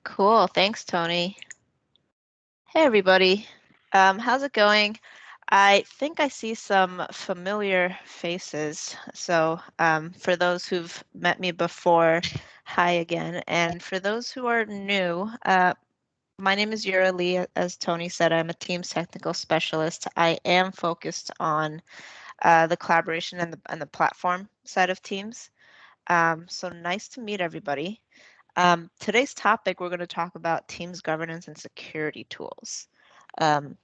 Cool. Thanks, Tony. Hey, everybody. How's it going? I think I see some familiar faces. So for those who've met me before, hi again. And for those who are new, my name is Yura Lee. As Tony said, I'm a Teams technical specialist. I am focused on the collaboration and the platform side of Teams. So nice to meet everybody. Today's topic, we're going to talk about Teams governance and security tools.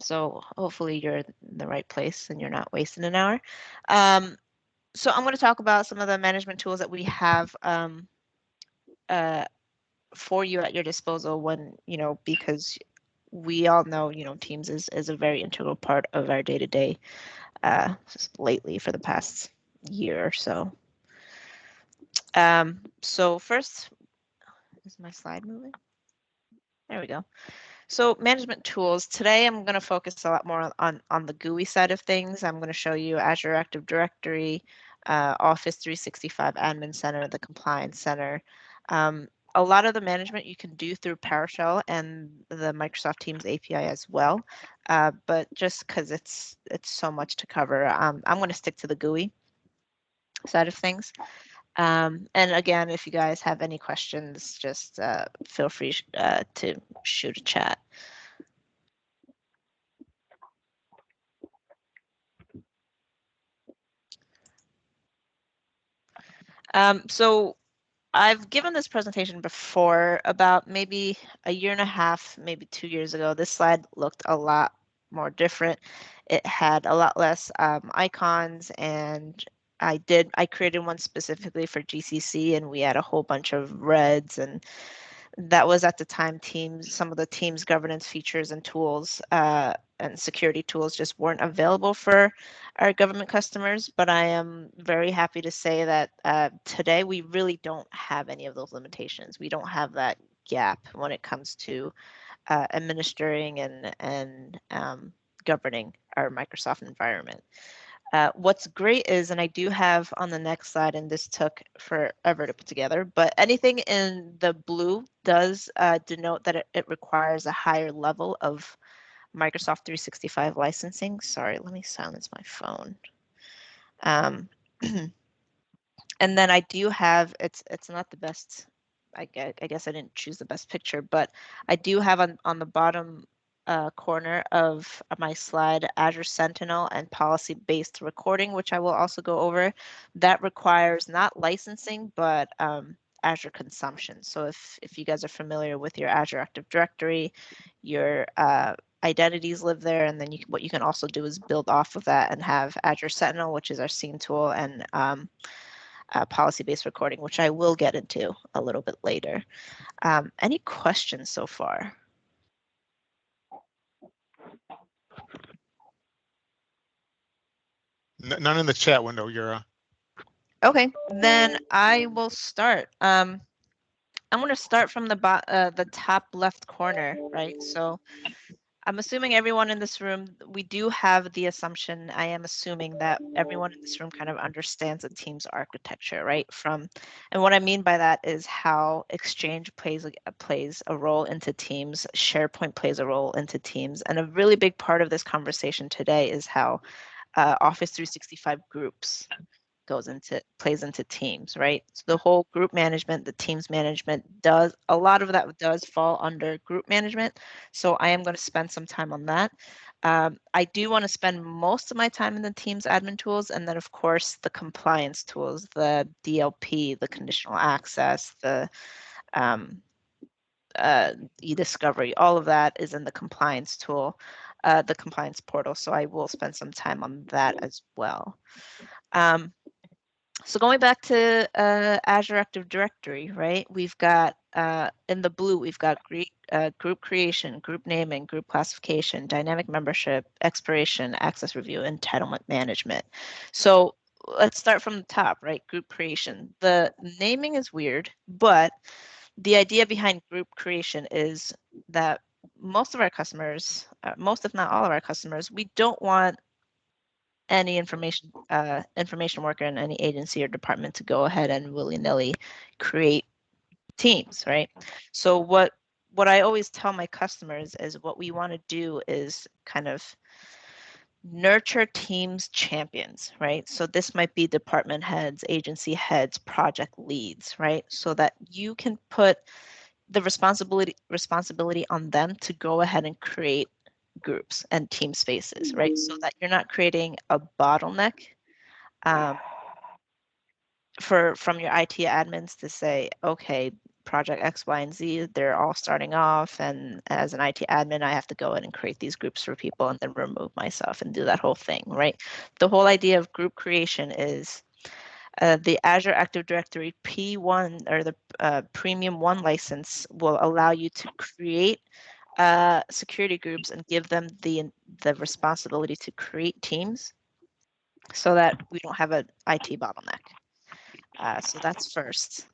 So hopefully you're in the right place and you're not wasting an hour. So I'm going to talk about some of the management tools that we have for you at your disposal when, because we all know, Teams is a very integral part of our day-to-day lately for the past year or so. So first, is my slide moving? There we go. So management tools, today I'm going to focus a lot more on the GUI side of things. I'm going to show you Azure Active Directory, Office 365 Admin Center, the Compliance Center. A lot of the management you can do through PowerShell and the Microsoft Teams API as well, but just because it's so much to cover, I'm going to stick to the GUI side of things. And again, if you guys have any questions, just feel free to shoot a chat. So I've given this presentation before, about maybe a year and a half, maybe 2 years ago. This slide looked a lot more different. It had a lot less icons, and I created one specifically for GCC, and we had a whole bunch of reds, and that was at the time some of the Teams governance features and tools and security tools just weren't available for our government customers. But I am very happy to say that today we really don't have any of those limitations. We don't have that gap when it comes to administering and governing our Microsoft environment. What's great is, and I do have on the next slide, and this took forever to put together, but anything in the blue does denote that it requires a higher level of Microsoft 365 licensing. Sorry, let me silence my phone. And then I do have, it's not the best, I guess I didn't choose the best picture, but I do have on the bottom corner of my slide, Azure Sentinel and policy-based recording, which I will also go over. That requires not licensing, but Azure consumption. So if you guys are familiar with your Azure Active Directory, your identities live there, and then what you can also do is build off of that and have Azure Sentinel, which is our scene tool, and policy-based recording, which I will get into a little bit later. Any questions so far? None in the chat window, Yura. Okay, then I will start. I'm going to start from the top left corner, right? So I'm assuming everyone in this room, we do have the assumption, I am assuming that everyone in this room kind of understands the Teams architecture, right? And what I mean by that is how Exchange plays a role into Teams, SharePoint plays a role into Teams, and a really big part of this conversation today is how Office 365 groups plays into Teams, right? So the whole group management, the Teams management a lot of that does fall under group management. So I am going to spend some time on that. I do want to spend most of my time in the Teams admin tools, and then of course the compliance tools, the DLP, the conditional access, the Ediscovery, all of that is in the compliance tool, the compliance portal. So I will spend some time on that as well. So going back to Azure Active Directory, right? We've got in the blue, we've got group creation, group naming, group classification, dynamic membership, expiration, access review, entitlement management. So let's start from the top, right? Group creation. The naming is weird, but the idea behind group creation is that most of our customers, most if not all of our customers, we don't want any information worker in any agency or department to go ahead and willy-nilly create teams, right? So what what I always tell my customers is what we want to do is kind of nurture teams champions, right? So this might be department heads, agency heads, project leads, right? So that you can put the responsibility on them to go ahead and create groups and team spaces, right? So that you're not creating a bottleneck from your IT admins to say, okay, project X, Y, and Z, they're all starting off, and as an IT admin, I have to go in and create these groups for people and then remove myself and do that whole thing, right? The whole idea of group creation is the Azure Active Directory P1 or the Premium 1 license will allow you to create security groups and give them the responsibility to create teams so that we don't have an IT bottleneck. So that's first.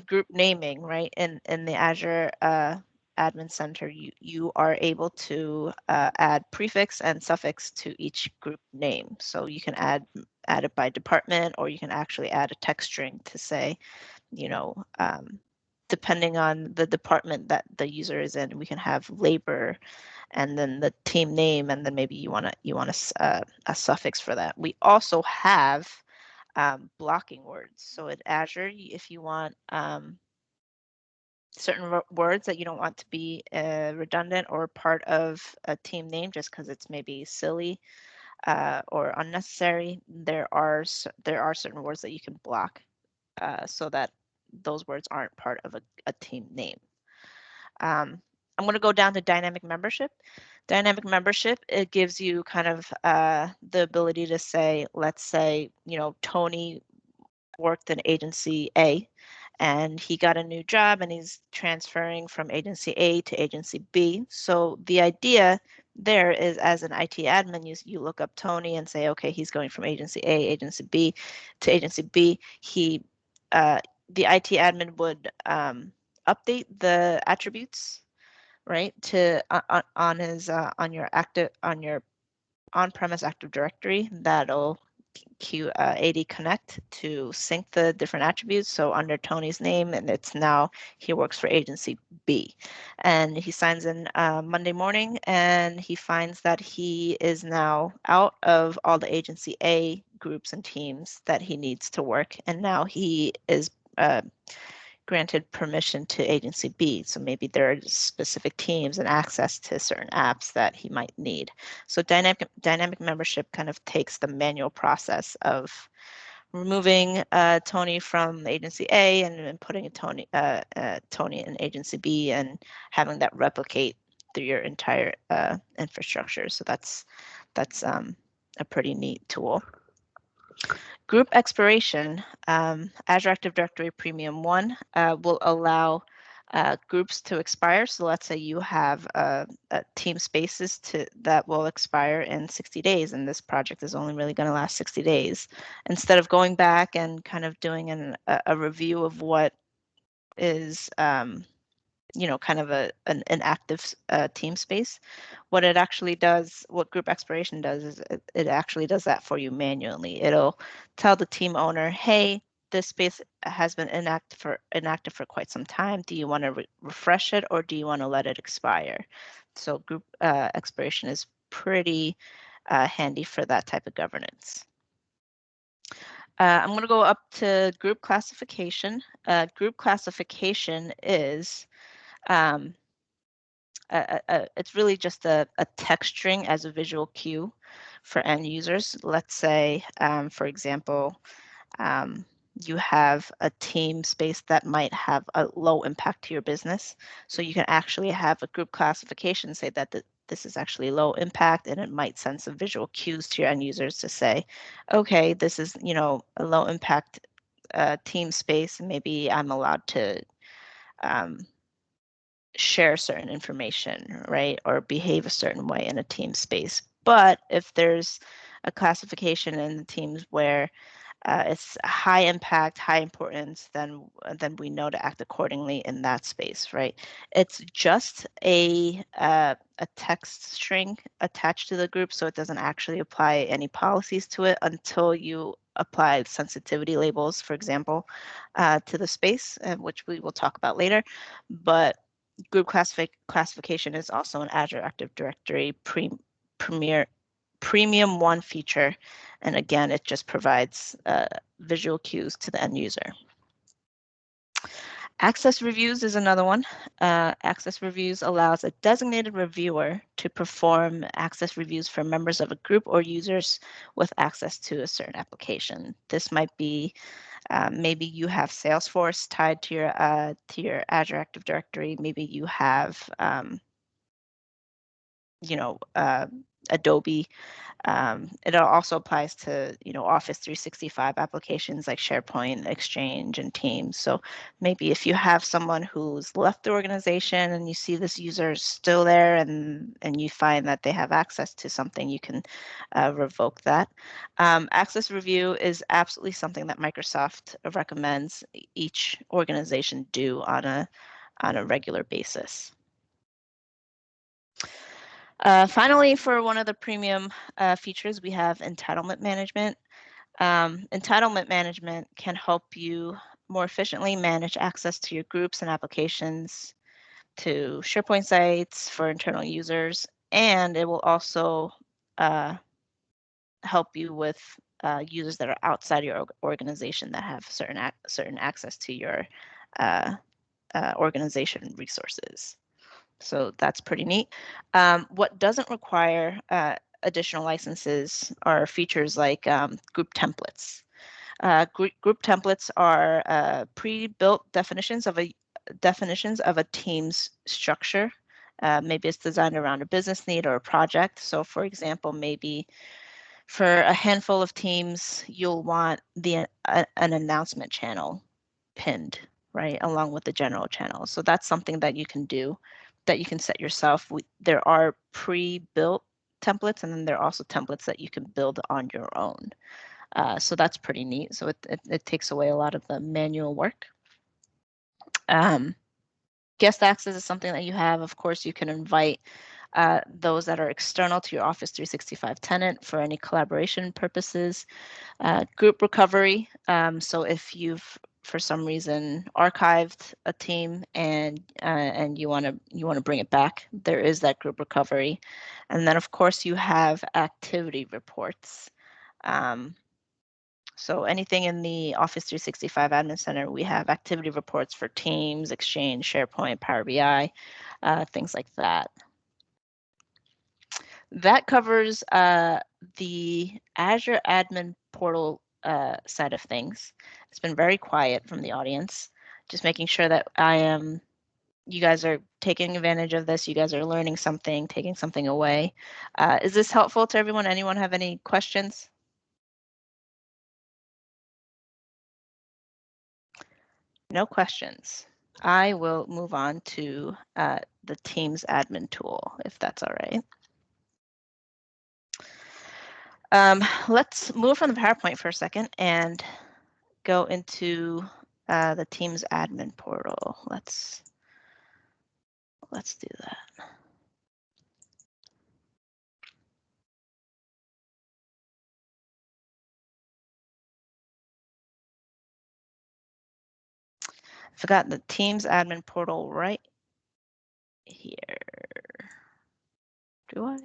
Group naming, right? In the Azure Admin Center, you are able to add prefix and suffix to each group name. So you can add it by department, or you can actually add a text string to say, depending on the department that the user is in, we can have labor and then the team name, and then maybe you want a suffix for that. We also have blocking words. So at Azure, if you want certain words that you don't want to be redundant or part of a team name just because it's maybe silly or unnecessary, there are certain words that you can block so that those words aren't part of a team name. I'm going to go down to dynamic membership. Dynamic membership, it gives you kind of the ability to say, let's say, Tony worked in agency A and he got a new job and he's transferring from agency A to agency B. So the idea there is, as an IT admin, you look up Tony and say, okay, he's going from agency A, agency B to agency B. The IT admin would update the attributes, right, to on your on-premise Active Directory. That'll AD Connect to sync the different attributes. So under Tony's name, and it's now he works for agency B, and he signs in Monday morning, and he finds that he is now out of all the agency A groups and teams that he needs to work, and now he is granted permission to agency B. So maybe there are specific teams and access to certain apps that he might need. So dynamic membership kind of takes the manual process of removing Tony from agency A and putting Tony in agency B and having that replicate through your entire infrastructure. So that's a pretty neat tool. Group expiration, Azure Active Directory Premium 1 will allow groups to expire. So let's say you have team spaces that will expire in 60 days, and this project is only really going to last 60 days. Instead of going back and kind of doing a review of what is kind of an active team space, what group expiration does is it actually does that for you manually. It'll tell the team owner, hey, this space has been inactive for quite some time. Do you want to refresh it, or do you want to let it expire? So group expiration is pretty handy for that type of governance. I'm going to go up to group classification. Group classification is it's really just a text string as a visual cue for end users. Let's say, for example, you have a team space that might have a low impact to your business. So you can actually have a group classification say that this is actually low impact, and it might send some visual cues to your end users to say, okay, this is, a low impact team space, and maybe I'm allowed to share certain information, right, or behave a certain way in a team space. But if there's a classification in the teams where it's high impact, high importance, then we know to act accordingly in that space, right? It's just a text string attached to the group, so it doesn't actually apply any policies to it until you apply sensitivity labels, for example, to the space, which we will talk about later. But Group classification is also an Azure Active Directory Premium 1 feature. And again, it just provides visual cues to the end user. Access reviews is another one. Access reviews allows a designated reviewer to perform access reviews for members of a group or users with access to a certain application. This might be maybe you have Salesforce tied to your Azure Active Directory. Maybe you have Adobe. It also applies to, Office 365 applications like SharePoint, Exchange, and Teams. So maybe if you have someone who's left the organization and you see this user is still there and you find that they have access to something, you can revoke that. Access review is absolutely something that Microsoft recommends each organization do on a regular basis. Finally, for one of the premium features, we have entitlement management. Entitlement management can help you more efficiently manage access to your groups and applications, to SharePoint sites for internal users, and it will also help you with users that are outside your organization that have certain access to your organization resources. So that's pretty neat. What doesn't require additional licenses are features like group templates. Group templates are pre-built definitions of a team's structure. Maybe it's designed around a business need or a project. So for example, maybe for a handful of teams, you'll want an announcement channel pinned, right, along with the general channel. So that's something that you can do, that you can set yourself. There are pre-built templates, and then there are also templates that you can build on your own. So that's pretty neat. So it takes away a lot of the manual work. Guest access is something that you have. Of course, you can invite those that are external to your Office 365 tenant for any collaboration purposes. Group recovery. So if you've for some reason archived a team and you want to bring it back, there is that group recovery. And then of course you have activity reports. So anything in the Office 365 Admin Center, we have activity reports for Teams, Exchange, SharePoint, Power BI, things like that. That covers the Azure Admin Portal side of things. It's been very quiet from the audience. Just making sure that you guys are taking advantage of this. You guys are learning something, taking something away. Is this helpful to everyone? Anyone have any questions? No questions. I will move on to the Teams admin tool, if that's all right. Let's move from the PowerPoint for a second and go into the Teams admin portal. Let's do that. I've got the Teams admin portal right here. Do I?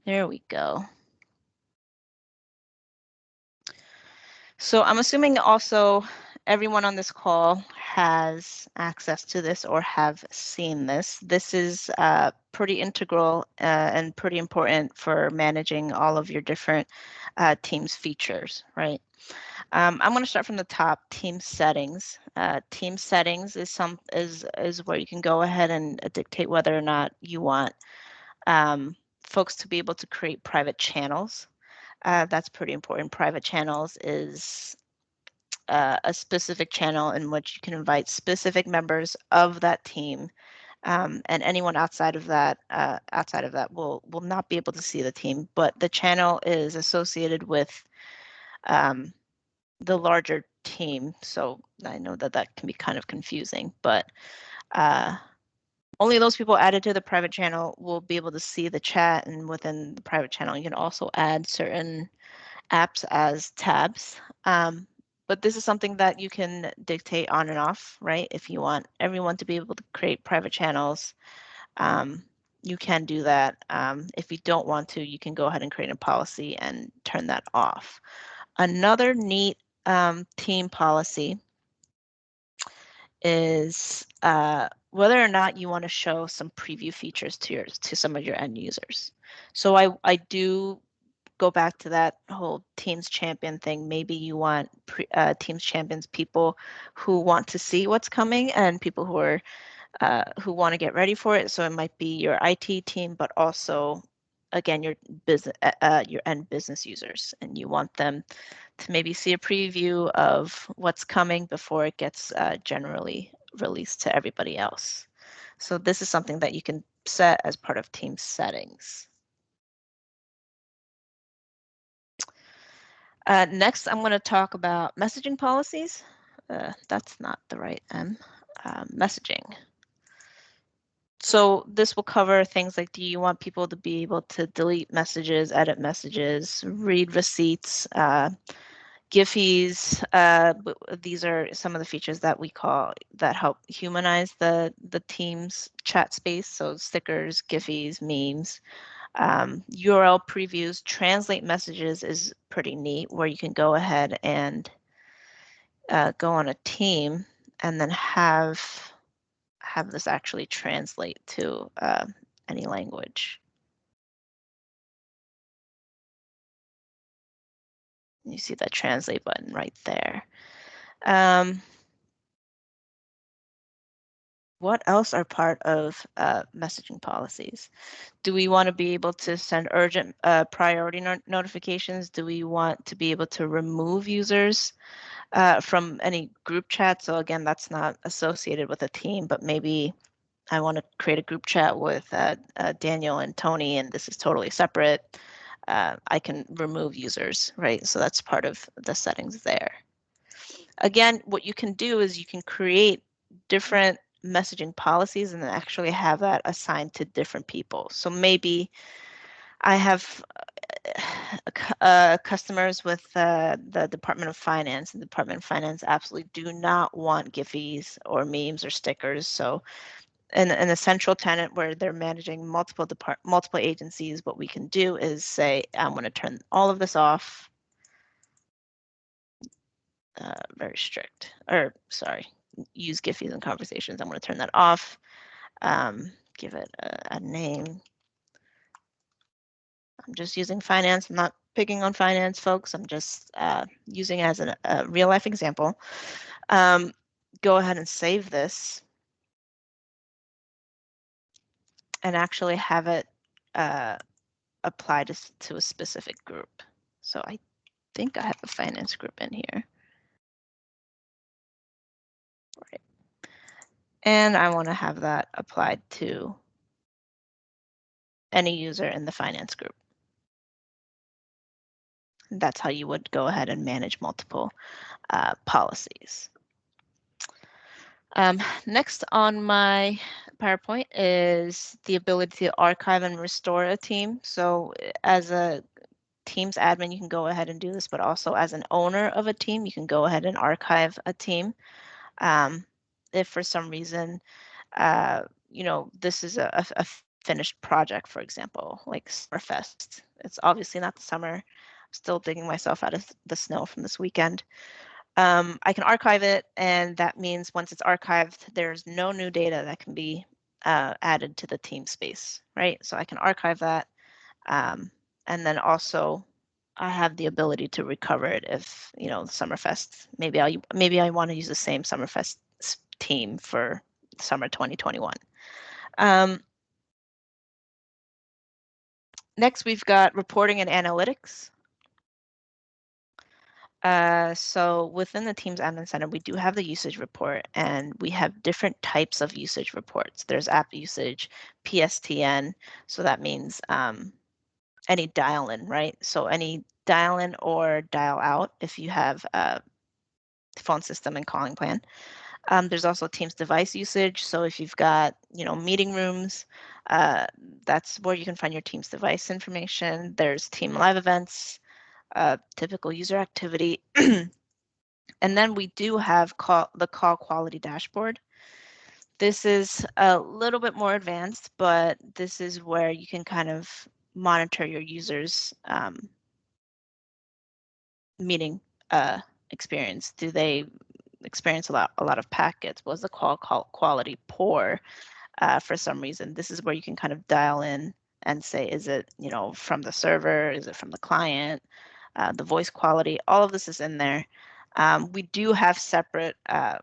There we go. So I'm assuming also everyone on this call has access to this or have seen this. This is pretty integral and pretty important for managing all of your different Teams features, right? I'm going to start from the top. Team settings. Team settings is where you can go ahead and dictate whether or not you want folks to be able to create private channels. That's pretty important. Private channels is a specific channel in which you can invite specific members of that team, and anyone outside of that will not be able to see the team. But the channel is associated with the larger team, so I know that can be kind of confusing, but only those people added to the private channel will be able to see the chat, and within the private channel, you can also add certain apps as tabs. But this is something that you can dictate on and off, right? If you want everyone to be able to create private channels, you can do that. If you don't want to, you can go ahead and create a policy and turn that off. Another neat team policy is whether or not you want to show some preview features to some of your end users. So I do go back to that whole Teams champion thing. Maybe you want Teams champions, people who want to see what's coming and people who want to get ready for it. So it might be your IT team, but also, again, your your end business users, and you want them to maybe see a preview of what's coming before it gets generally released to everybody else. So this is something that you can set as part of Teams settings. Next, I'm going to talk about messaging policies. That's not the right M. Messaging. So this will cover things like, do you want people to be able to delete messages, edit messages, read receipts, Giphies? These are some of the features that we call that help humanize the Teams chat space. So stickers, Giphies, memes. URL previews, translate messages is pretty neat, where you can go ahead and go on a team and then have this actually translate to any language. You see that translate button right there. What else are part of messaging policies? Do we want to be able to send urgent priority notifications? Do we want to be able to remove users from any group chat? So again, that's not associated with a team, but maybe I want to create a group chat with Daniel and Tony, and this is totally separate. I can remove users, right? So that's part of the settings there. Again, what you can do is you can create different messaging policies and then actually have that assigned to different people. So maybe I have customers with the Department of Finance, and the Department of Finance absolutely do not want Giphies or memes or stickers. So in a central tenant where they're managing multiple agencies, what we can do is say, I'm going to turn all of this off. Very strict, or sorry, use Giphies in conversations. I'm going to turn that off. Give it a name. I'm just using finance. I'm not picking on finance, folks. I'm just using it as a real life example. Go ahead and save this and actually have it apply to a specific group. So I think I have a finance group in here. Right. And I want to have that applied to any user in the finance group. And that's how you would go ahead and manage multiple policies. Next on my PowerPoint is the ability to archive and restore a team. So as a Teams admin, you can go ahead and do this, but also as an owner of a team, you can go ahead and archive a team. If for some reason, this is a finished project, for example, like Summerfest. It's obviously not the summer. I'm still digging myself out of the snow from this weekend. I can archive it, and that means once it's archived, there's no new data that can be added to the team space, right? So I can archive that, and then also I have the ability to recover it if Summerfest. Maybe I want to use the same Summerfest team for summer 2021. Next, we've got reporting and analytics. So within the Teams Admin Center, we do have the usage report, and we have different types of usage reports. There's app usage, PSTN, so that means any dial-in, right? So any dial-in or dial-out if you have a phone system and calling plan. There's also Teams device usage. So if you've got, meeting rooms, that's where you can find your Teams device information. There's team live events, typical user activity. And then we do have the call quality dashboard. This is a little bit more advanced, but this is where you can kind of monitor your users' meeting experience. Do they experience a lot of packets? Was the call quality poor for some reason? This is where you can kind of dial in and say, is it from the server? Is it from the client? The voice quality, all of this is in there. We do have separate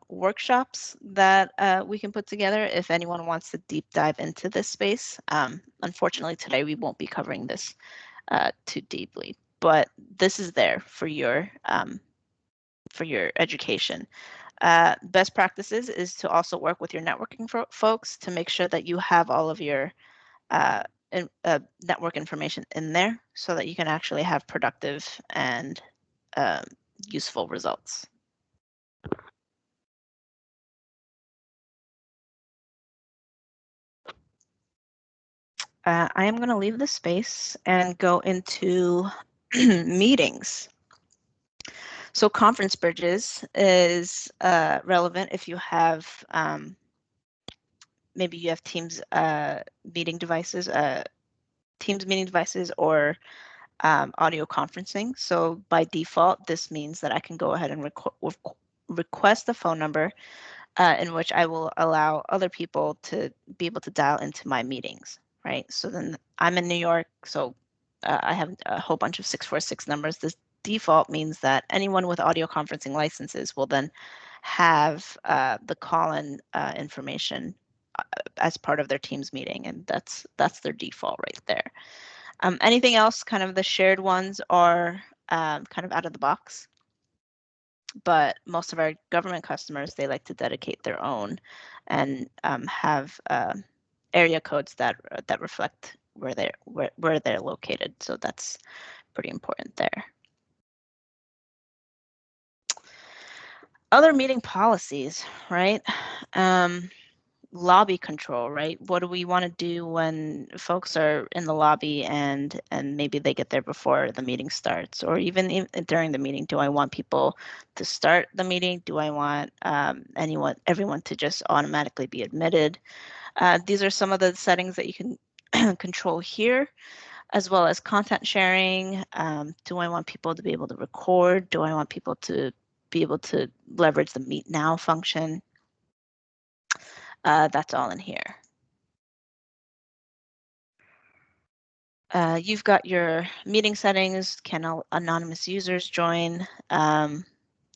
workshops that we can put together if anyone wants to deep dive into this space. Unfortunately, today we won't be covering this too deeply, but this is there for your education. Best practices is to also work with your networking folks to make sure that you have all of your network information in there so that you can actually have productive and useful results. I am going to leave the space and go into meetings. So conference bridges is relevant if you have maybe you have Teams meeting devices, Teams meeting devices, or audio conferencing. So by default, this means that I can go ahead and request a phone number in which I will allow other people to be able to dial into my meetings, right? So then I'm in New York, so I have a whole bunch of 646 numbers. This default means that anyone with audio conferencing licenses will then have the call-in information as part of their Teams meeting, and that's their default right there. Anything else, kind of the shared ones are kind of out of the box, but most of our government customers, they like to dedicate their own and have area codes that reflect where they're located. So that's pretty important there. Other meeting policies, right? Lobby control, right? What do we want to do when folks are in the lobby and maybe they get there before the meeting starts, or even during the meeting? Do I want people to start the meeting? Do I want everyone to just automatically be admitted? These are some of the settings that you can control here, as well as content sharing. Do I want people to be able to record? Do I want people to be able to leverage the Meet Now function? That's all in here. You've got your meeting settings. Can anonymous users join?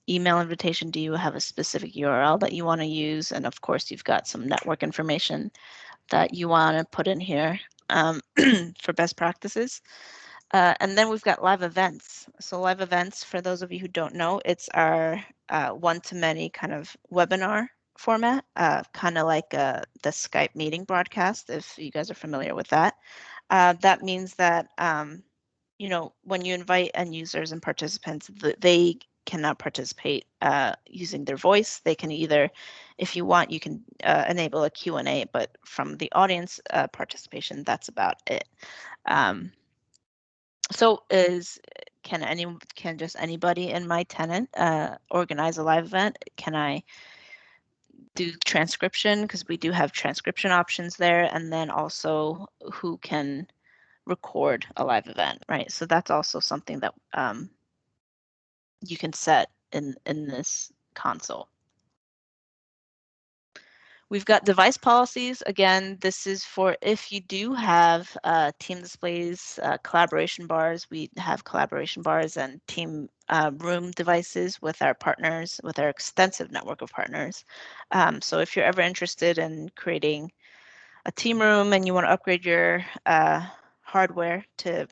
Email invitation. Do you have a specific URL that you want to use? And of course, you've got some network information that you want to put in here for best practices. And then we've got live events. So live events, for those of you who don't know, it's our one-to-many kind of webinar format, kind of like the Skype meeting broadcast, if you guys are familiar with that. That means that, when you invite end users and participants, they cannot participate using their voice. They can either, if you want, you can enable a Q&A, but from the audience participation, that's about it. So can just anybody in my tenant organize a live event? Can I do transcription? Because we do have transcription options there, and then also who can record a live event, right? So that's also something that you can set in this console. We've got device policies. Again, this is for if you do have team displays, collaboration bars. We have collaboration bars and team room devices with our partners, with our extensive network of partners. So if you're ever interested in creating a team room and you want to upgrade your hardware to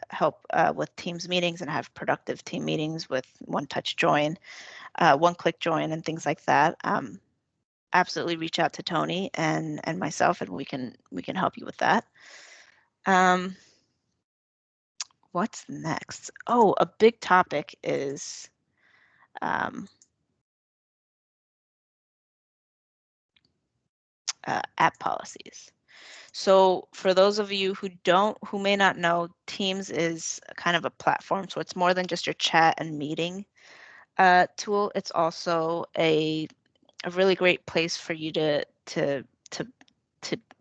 help with Teams meetings and have productive team meetings with one-touch join, one-click join, and things like that, absolutely reach out to Tony and myself, and we can help you with that. What's next? Oh, a big topic is app policies. So for those of you who may not know, Teams is kind of a platform. So it's more than just your chat and meeting tool. It's also a really great place for you to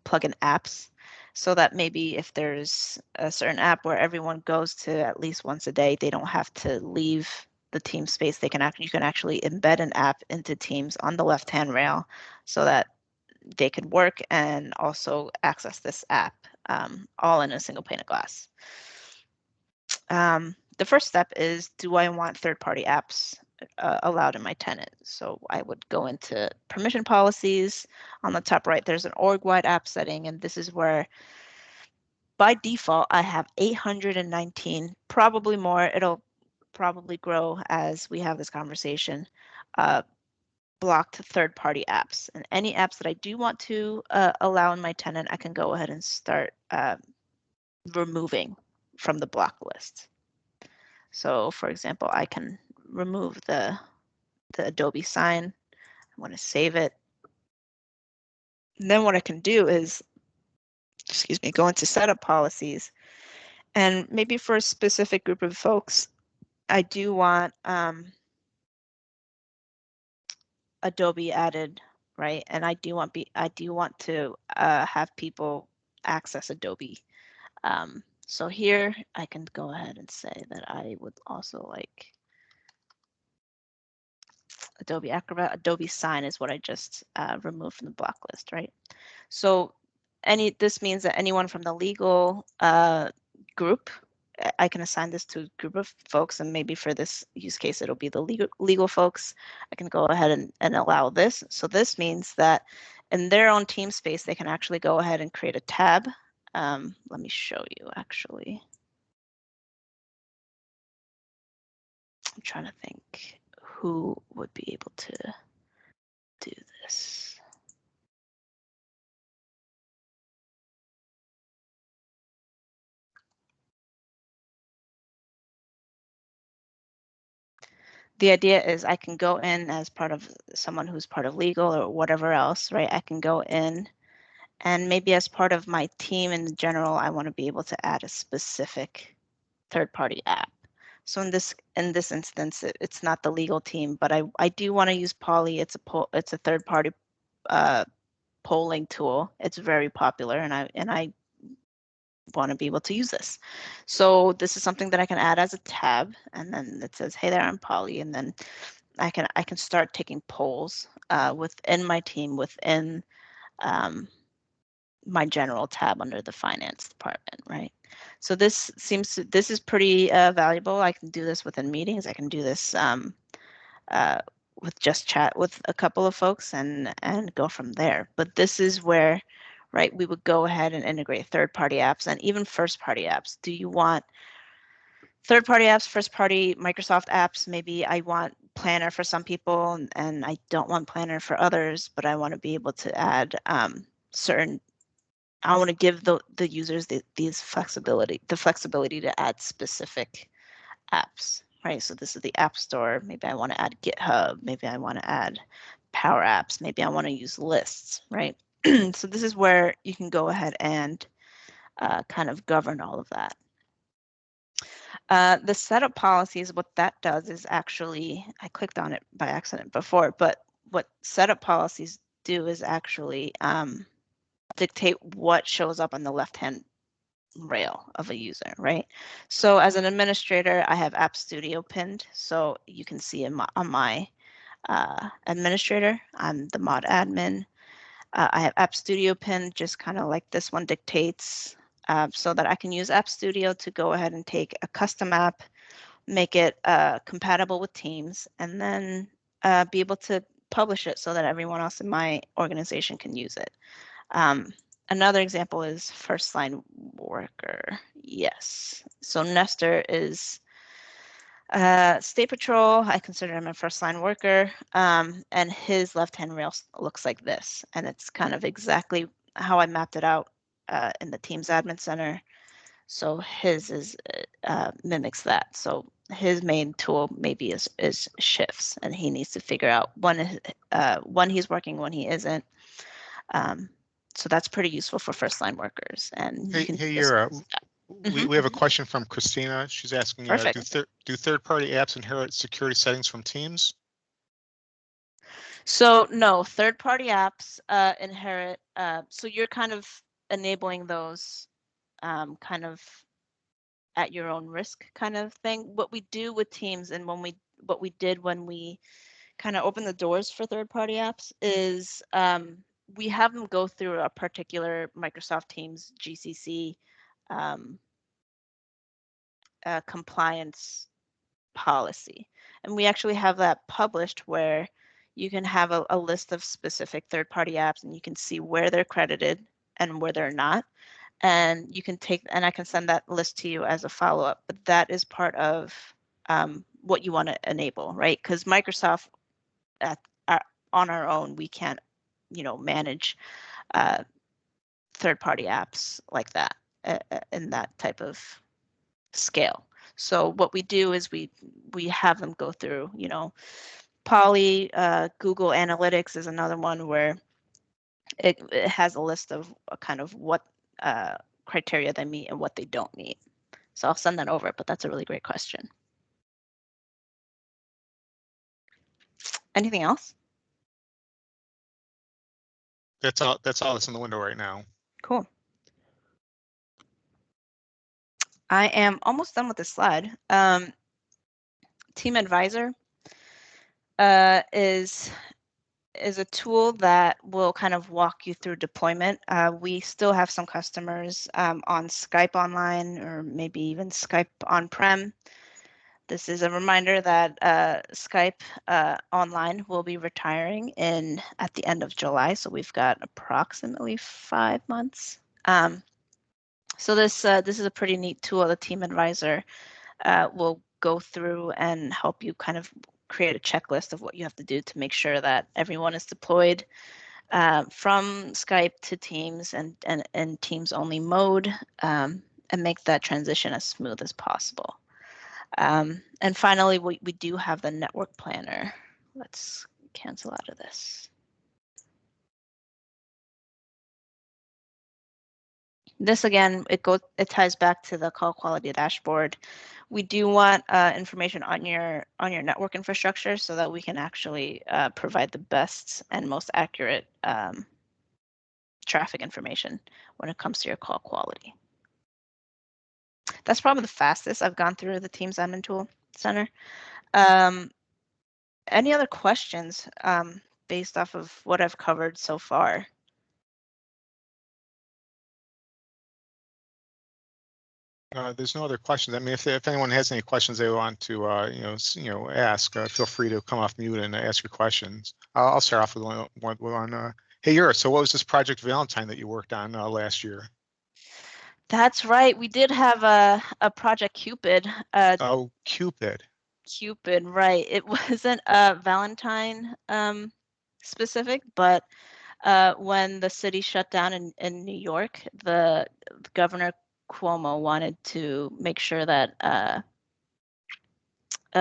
plug in apps, so that maybe if there's a certain app where everyone goes to at least once a day, they don't have to leave the Teams space. You can actually embed an app into Teams on the left-hand rail, so that they could work and also access this app all in a single pane of glass. The first step is, do I want third-party apps allowed in my tenant? So I would go into permission policies. On the top right, there's an org-wide app setting, and this is where by default I have 819, probably more. It'll probably grow as we have this conversation. Blocked third-party apps, and any apps that I do want to allow in my tenant, I can go ahead and start removing from the block list. So for example, I can remove the Adobe sign. I want to save it. And then what I can do is, go into setup policies. And maybe for a specific group of folks, I do want Adobe added, right? And I do want to have people access Adobe. So here I can go ahead and say that I would also like Adobe Acrobat. Adobe Sign is what I just removed from the block list, right? So this means that anyone from the legal group, I can assign this to a group of folks, and maybe for this use case, it'll be the legal folks. I can go ahead and allow this. So this means that in their own team space, they can actually go ahead and create a tab. Let me show you, actually. I'm trying to think who would be able to do this. The idea is I can go in as part of someone who's part of legal or whatever else, right? I can go in, and maybe as part of my team in general, I want to be able to add a specific third-party app. So in this instance, it's not the legal team, but I do want to use Poly. It's a third-party polling tool. It's very popular, and I want to be able to use this. So this is something that I can add as a tab, and then it says, hey there, I'm Polly, and then I can start taking polls within my team, within my general tab under the finance department, right? So this is pretty valuable. I can do this within meetings. I can do this with just chat with a couple of folks and go from there. But this is where, right, we would go ahead and integrate third-party apps and even first-party apps. Do you want third-party apps, first-party Microsoft apps? Maybe I want Planner for some people, and I don't want Planner for others, but I want to be able to add certain. I want to give the users the flexibility to add specific apps, right? So this is the App Store. Maybe I want to add GitHub. Maybe I want to add Power Apps. Maybe I want to use lists, right? So this is where you can go ahead and kind of govern all of that. The setup policies, what that does is actually, I clicked on it by accident before, but what setup policies do is actually dictate what shows up on the left-hand rail of a user, right? So as an administrator, I have App Studio pinned, so you can see on my administrator, I'm the mod admin. I have App Studio pinned, just kind of like this one dictates, so that I can use App Studio to go ahead and take a custom app, make it compatible with Teams, and then be able to publish it so that everyone else in my organization can use it. Another example is first line worker. Yes. So Nestor is State Patrol. I consider him a first line worker. And his left-hand rail looks like this. And it's kind of exactly how I mapped it out in the Teams Admin Center. So his is mimics that. So his main tool maybe is shifts, and he needs to figure out when he's working, when he isn't. So that's pretty useful for first line workers. And you can Hey, just, Yura, Mhm. we have a question from Christina. She's asking, Perfect. do third-party apps inherit security settings from Teams? So no, third-party apps inherit. So you're kind of enabling those kind of at your own risk kind of thing. What we do with Teams and what we did when we kind of opened the doors for third-party apps is we have them go through a particular Microsoft Teams GCC compliance policy. And we actually have that published where you can have a list of specific third-party apps and you can see where they're credited and where they're not. And you can take, and I can send that list to you as a follow-up, but that is part of what you want to enable, right? Because Microsoft on our own, we can't, manage third-party apps like that in that type of scale. So what we do is we have them go through, Poly, Google Analytics is another one where it has a list of kind of what criteria they meet and what they don't meet. So I'll send that over, but that's a really great question. Anything else? That's all that's in the window right now. Cool. I am almost done with this slide. Team Advisor is a tool that will kind of walk you through deployment. We still have some customers on Skype Online or maybe even Skype on-prem. This is a reminder that Skype Online will be retiring at the end of July, so we've got approximately 5 months. So this is a pretty neat tool. The Team Advisor will go through and help you kind of create a checklist of what you have to do to make sure that everyone is deployed from Skype to Teams and Teams only mode, and make that transition as smooth as possible. And finally, we do have the network planner. Let's cancel out of this. This again, it ties back to the call quality dashboard. We do want information on your network infrastructure so that we can actually provide the best and most accurate traffic information when it comes to your call quality. That's probably the fastest I've gone through the Teams Admin Tool Center. Any other questions based off of what I've covered so far? There's no other questions. I mean, if anyone has any questions they want to ask, feel free to come off mute and ask your questions. I'll start off with one. Hey, Yura, so what was this Project Valentine that you worked on last year? That's right. We did have a Project Cupid. Oh, Cupid. Cupid, right. It wasn't Valentine specific, but when the city shut down in New York, the Governor Cuomo wanted to make sure that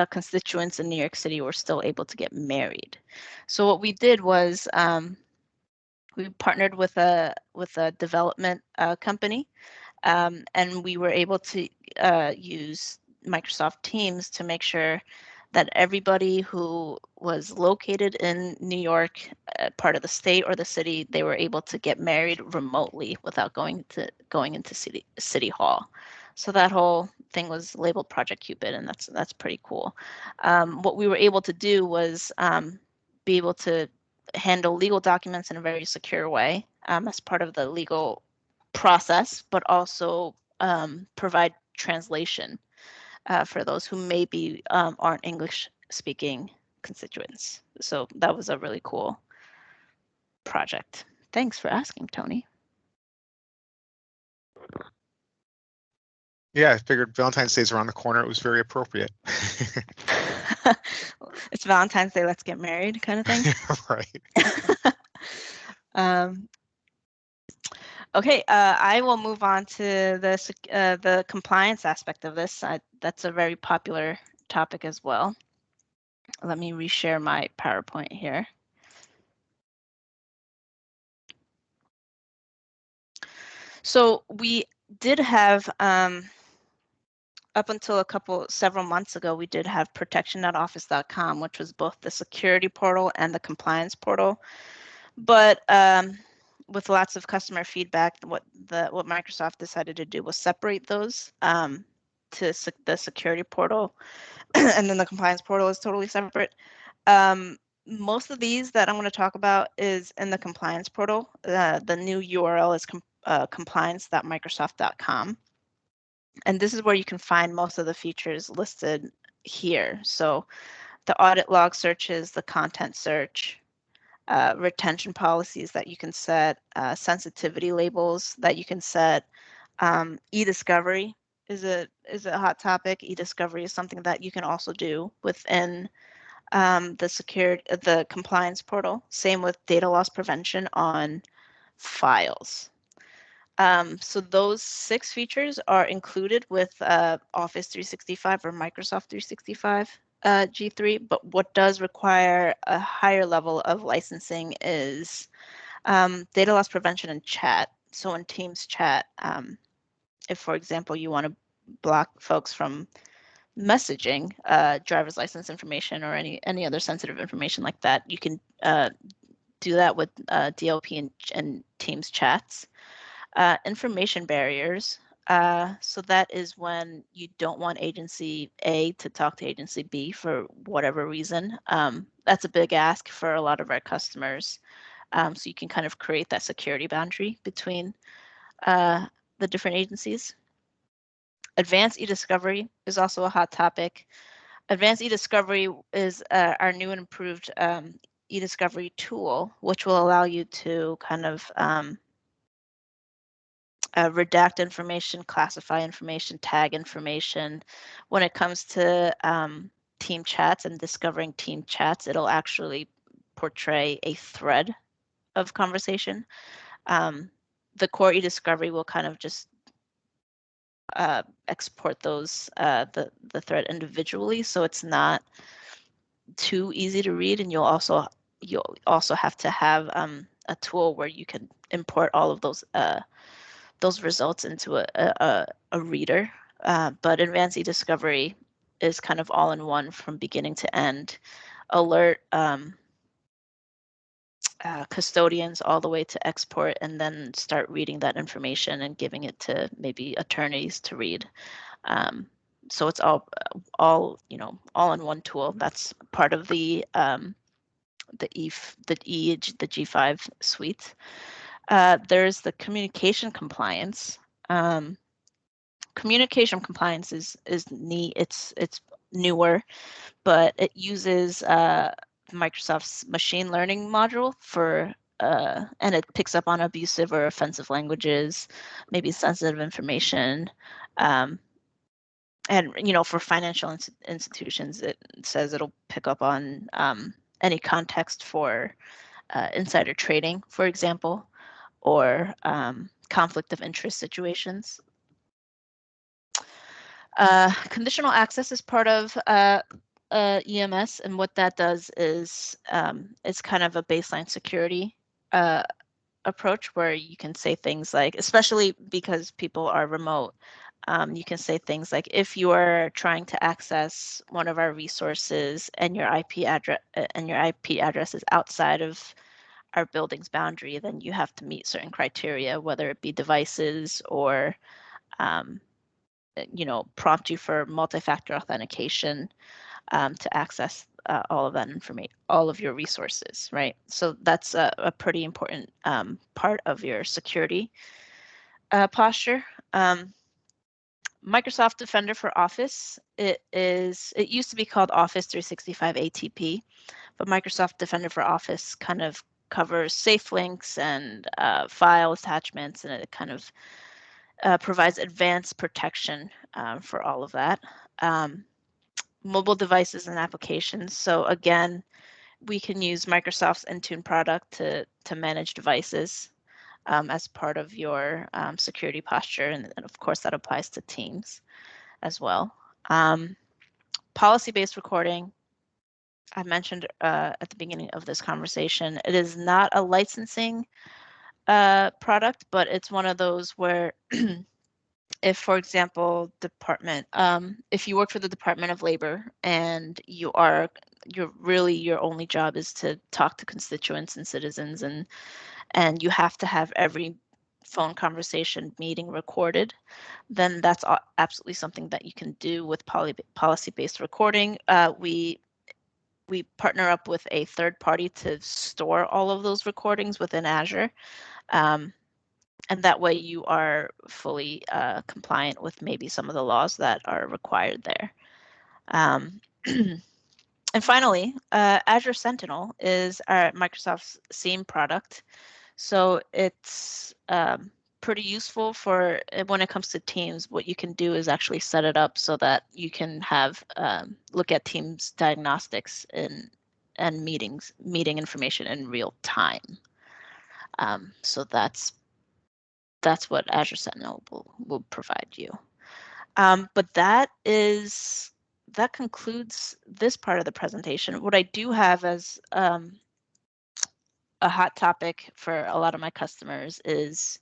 constituents in New York City were still able to get married. So what we did was we partnered with a development company, and we were able to use Microsoft Teams to make sure that everybody who was located in New York, part of the state or the city, they were able to get married remotely without going into city hall. So that whole thing was labeled Project Cupid, and that's pretty cool. What we were able to do was be able to handle legal documents in a very secure way as part of the legal process, but also provide translation for those who maybe aren't English speaking constituents. So that was a really cool project. Thanks for asking, Tony. Yeah, I figured Valentine's Day is around the corner. It was very appropriate. It's Valentine's Day, let's get married kind of thing. Right. Okay, I will move on to the compliance aspect of this. That's a very popular topic as well. Let me reshare my PowerPoint here. So we did have, up until several months ago, we did have protection.office.com, which was both the security portal and the compliance portal. But with lots of customer feedback, what Microsoft decided to do was separate those to the security portal, and then the compliance portal is totally separate. Most of these that I'm going to talk about is in the compliance portal. The new URL is compliance.microsoft.com. And this is where you can find most of the features listed here. So the audit log searches, the content search, retention policies that you can set, sensitivity labels that you can set. Ediscovery is a hot topic. Ediscovery is something that you can also do within the compliance portal. Same with data loss prevention on files. So those 6 features are included with Office 365 or Microsoft 365 G3, but what does require a higher level of licensing is data loss prevention in chat. So in Teams chat, if, for example, you want to block folks from messaging driver's license information or any other sensitive information like that, you can do that with DLP and Teams chats. Information barriers. So that is when you don't want agency A to talk to agency B for whatever reason. That's a big ask for a lot of our customers. So you can kind of create that security boundary between the different agencies. Advanced e-discovery is also a hot topic. Advanced e-discovery is our new and improved e-discovery tool, which will allow you to kind of redact information, classify information, tag information. When it comes to team chats and discovering team chats, it'll actually portray a thread of conversation. The core e-discovery will kind of just export those the thread individually, so it's not too easy to read, and you'll also have to have a tool where you can import all of those results into a reader. But advanced e-discovery is kind of all in one from beginning to end. Alert custodians all the way to export, and then start reading that information and giving it to maybe attorneys to read. So it's all in one tool. That's part of the G5 suite. There's the communication compliance. Communication compliance is neat. It's newer, but it uses Microsoft's machine learning module for and it picks up on abusive or offensive languages, maybe sensitive information. And for financial institutions, it says it'll pick up on any context for insider trading, for example, or conflict of interest situations. Conditional access is part of EMS, and what that does is it's kind of a baseline security approach where you can say things like, especially because people are remote, you can say things like, if you are trying to access one of our resources and your IP address is outside of our building's boundary, then you have to meet certain criteria, whether it be devices or prompt you for multi-factor authentication to access all of that information, all of your resources, right? So that's a pretty important part of your security posture. Microsoft Defender for Office, it used to be called Office 365 ATP, but Microsoft Defender for Office kind of covers safe links and file attachments, and it kind of provides advanced protection for all of that. Mobile devices and applications. So again, we can use Microsoft's Intune product to manage devices as part of your security posture. And of course, that applies to Teams as well. Policy-based recording, I mentioned at the beginning of this conversation, it is not a licensing product, but it's one of those where if, for example, if you work for the Department of Labor and your only job is to talk to constituents and citizens, and you have to have every phone conversation meeting recorded, then that's absolutely something that you can do with policy-based recording. We partner up with a third party to store all of those recordings within Azure. And that way you are fully compliant with maybe some of the laws that are required there. And finally, Azure Sentinel is Microsoft's SIEM product. So it's pretty useful for when it comes to Teams. What you can do is actually set it up so that you can have look at Teams diagnostics and meeting information in real time. So that's what Azure Sentinel will provide you. But that concludes this part of the presentation. What I do have as a hot topic for a lot of my customers is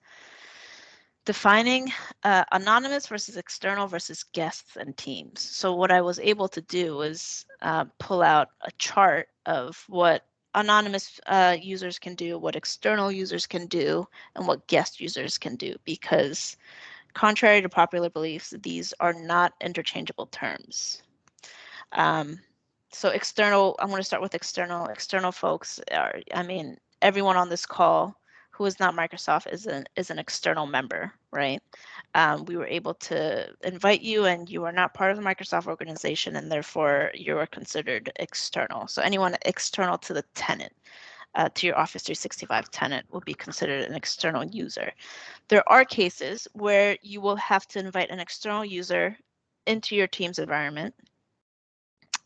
defining anonymous versus external versus guests and teams. So what I was able to do is pull out a chart of what anonymous users can do, what external users can do, and what guest users can do, because contrary to popular beliefs, these are not interchangeable terms. So external, I'm going to start with external. External folks are, everyone on this call who is not Microsoft is an external member, right? We were able to invite you, and you are not part of the Microsoft organization, and therefore you are considered external. So anyone external to the tenant, to your Office 365 tenant, will be considered an external user. There are cases where you will have to invite an external user into your Teams environment,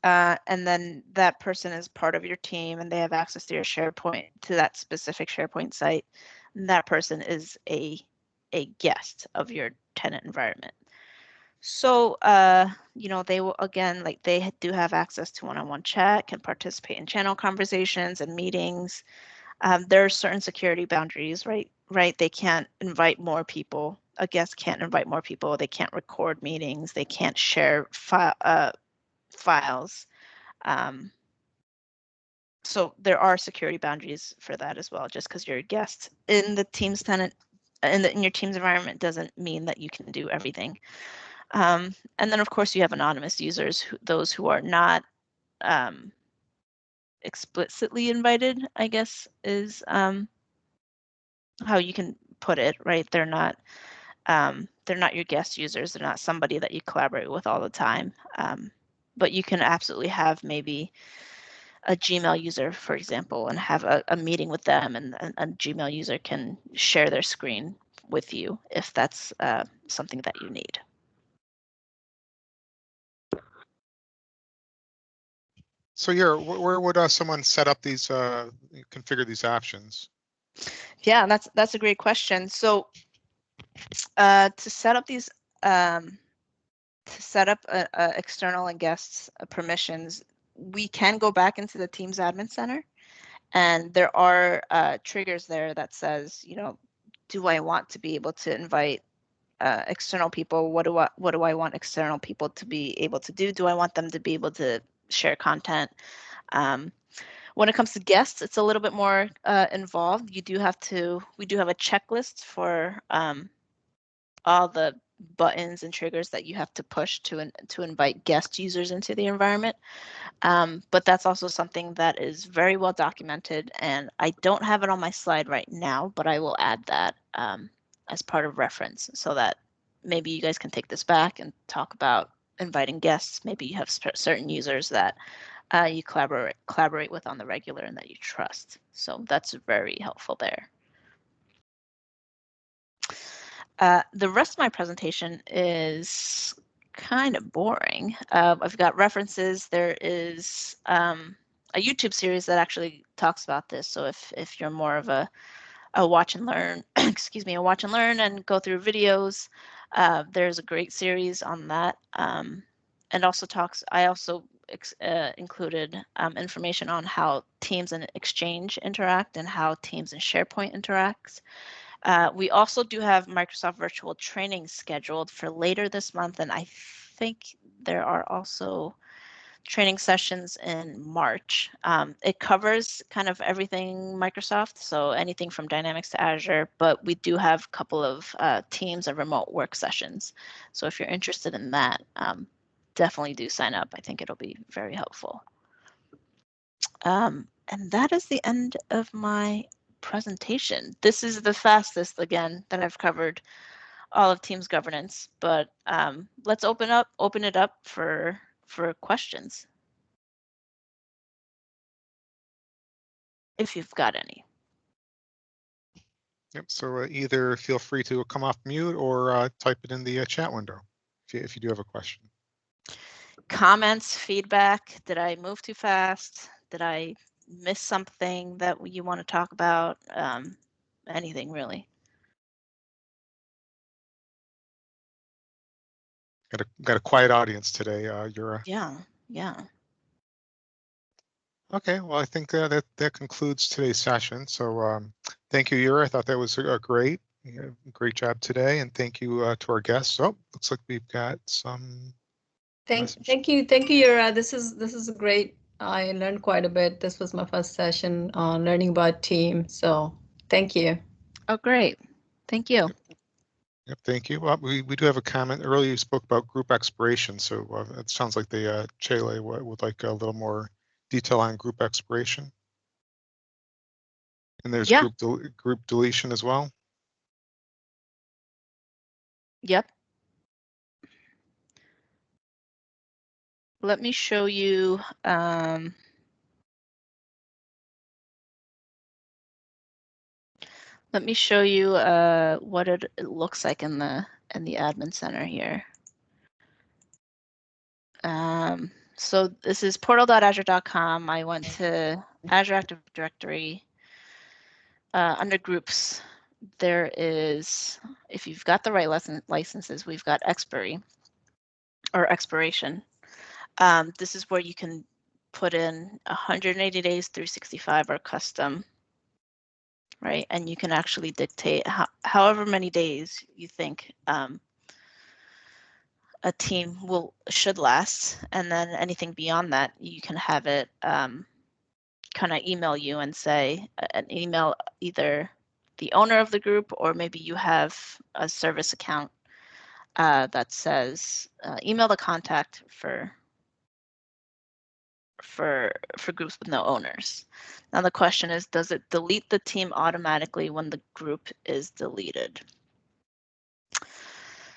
and then that person is part of your team and they have access to your SharePoint, to that specific SharePoint site. And that person is a guest of your tenant environment. So, they will, again, like they do have access to one-on-one chat, can participate in channel conversations and meetings. There are certain security boundaries, right? They can't invite more people. A guest can't invite more people. They can't record meetings. They can't share files. So there are security boundaries for that as well. Just because you're a guest in the Teams tenant, in your Teams environment, doesn't mean that you can do everything. And then, of course, you have anonymous users, those who are not explicitly invited, I guess, is how you can put it, right? They're not your guest users. They're not somebody that you collaborate with all the time. But you can absolutely have maybe a Gmail user, for example, and have a meeting with them, and a Gmail user can share their screen with you if that's something that you need. So where would someone set up these, configure these options? Yeah, that's a great question. So to set up these, external and guests permissions, we can go back into the Teams Admin Center, and there are triggers there that says, do I want to be able to invite external people? What do I want external people to be able to do? Do I want them to be able to share content? When it comes to guests, it's a little bit more involved. We do have a checklist for all the buttons and triggers that you have to push to invite guest users into the environment. But that's also something that is very well documented, and I don't have it on my slide right now, but I will add that as part of reference, so that maybe you guys can take this back and talk about inviting guests. Maybe you have certain users that you collaborate with on the regular and that you trust. So that's very helpful there. The rest of my presentation is kind of boring. I've got references. There is a YouTube series that actually talks about this. So if you're more of a watch and learn, excuse me, a watch and learn and go through videos, there's a great series on that. And also I also included information on how Teams and Exchange interact and how Teams and SharePoint interacts. We also do have Microsoft Virtual Training scheduled for later this month, and I think there are also training sessions in March. It covers kind of everything Microsoft, so anything from Dynamics to Azure, but we do have a couple of Teams and remote work sessions. So if you're interested in that, definitely do sign up. I think it'll be very helpful. And that is the end of my presentation. This is the fastest, again, that I've covered all of Teams governance, but let's open it up for questions, if you've got any. Yep. So either feel free to come off mute or type it in the chat window if you do have a question. Comments, feedback. Did I move too fast? Did I miss something that you want to talk about? Anything really. Got a quiet audience today, Yura. Yeah. Okay, well, I think that concludes today's session. So thank you, Yura. I thought that was a great job today, and thank you to our guests. Oh, looks like we've got some. Thank you, Yura. This is great. I learned quite a bit. This was my first session on learning about Team. So thank you. Oh, great. Thank you. Yep, thank you. Well, we do have a comment. Earlier you spoke about group expiration, so it sounds like the Chele would like a little more detail on group expiration. And there's group deletion as well. Yep. Let me show you. Let me show you what it looks like in the admin center here. So this is portal.azure.com. I went to Azure Active Directory. Under groups, there is, if you've got the right licenses, we've got expiry or expiration. This is where you can put in 180 days, 365 or custom, right? And you can actually dictate however many days you think a team should last, and then anything beyond that, you can have it kind of email you and say an email either the owner of the group, or maybe you have a service account that says email the contact for groups with no owners. Now the question is, does it delete the team automatically when the group is deleted?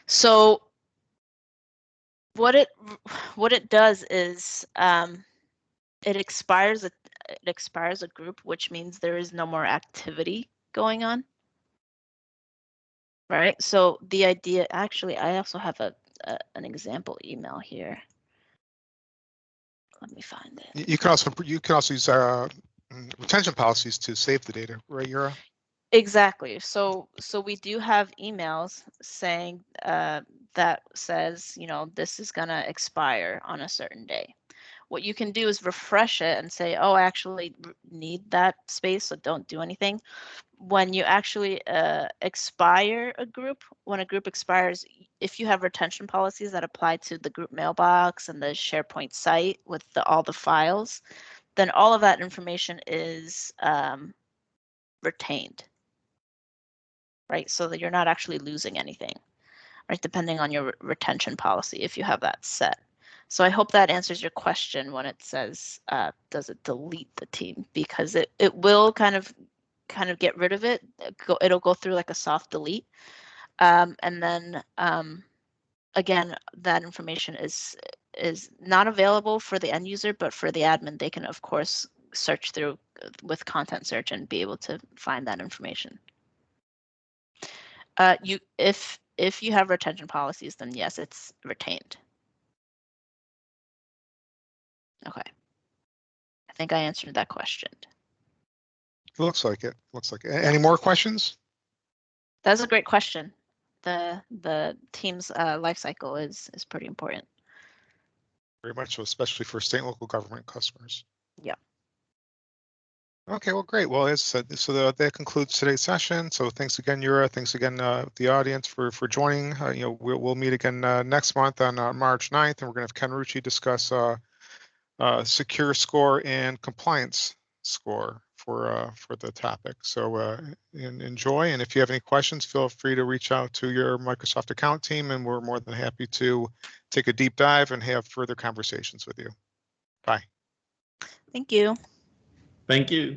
So what it does is it expires a group, which means there is no more activity going on. Right. So the idea, actually, I also have an example email here. Let me find it. You can also use retention policies to save the data, right, Yura? Exactly. So we do have emails saying that says, you know, this is gonna expire on a certain day. What you can do is refresh it and say, oh, I actually need that space, so don't do anything. When you actually expire a group, when a group expires, if you have retention policies that apply to the group mailbox and the SharePoint site with all the files, then all of that information is retained, right? So that you're not actually losing anything, right? Depending on your retention policy, if you have that set. So I hope that answers your question when it says, does it delete the team? Because it will kind of get rid of it. It'll go through like a soft delete. And then again, that information is not available for the end user, but for the admin, they can of course search through with content search and be able to find that information. If you have retention policies, then yes, it's retained. Okay. I think I answered that question. Looks like it. Any more questions? That's a great question. The team's life cycle is pretty important. Very much so, especially for state and local government customers. Yeah. Okay, well, great. Well, as I said, so that concludes today's session. So thanks again, Yura. Thanks again, the audience for joining. We'll meet again next month on March 9th, and we're going to have Ken Rucci discuss secure score and compliance score for the topic. So enjoy, and if you have any questions, feel free to reach out to your Microsoft account team, and we're more than happy to take a deep dive and have further conversations with you. Bye. Thank you. Thank you.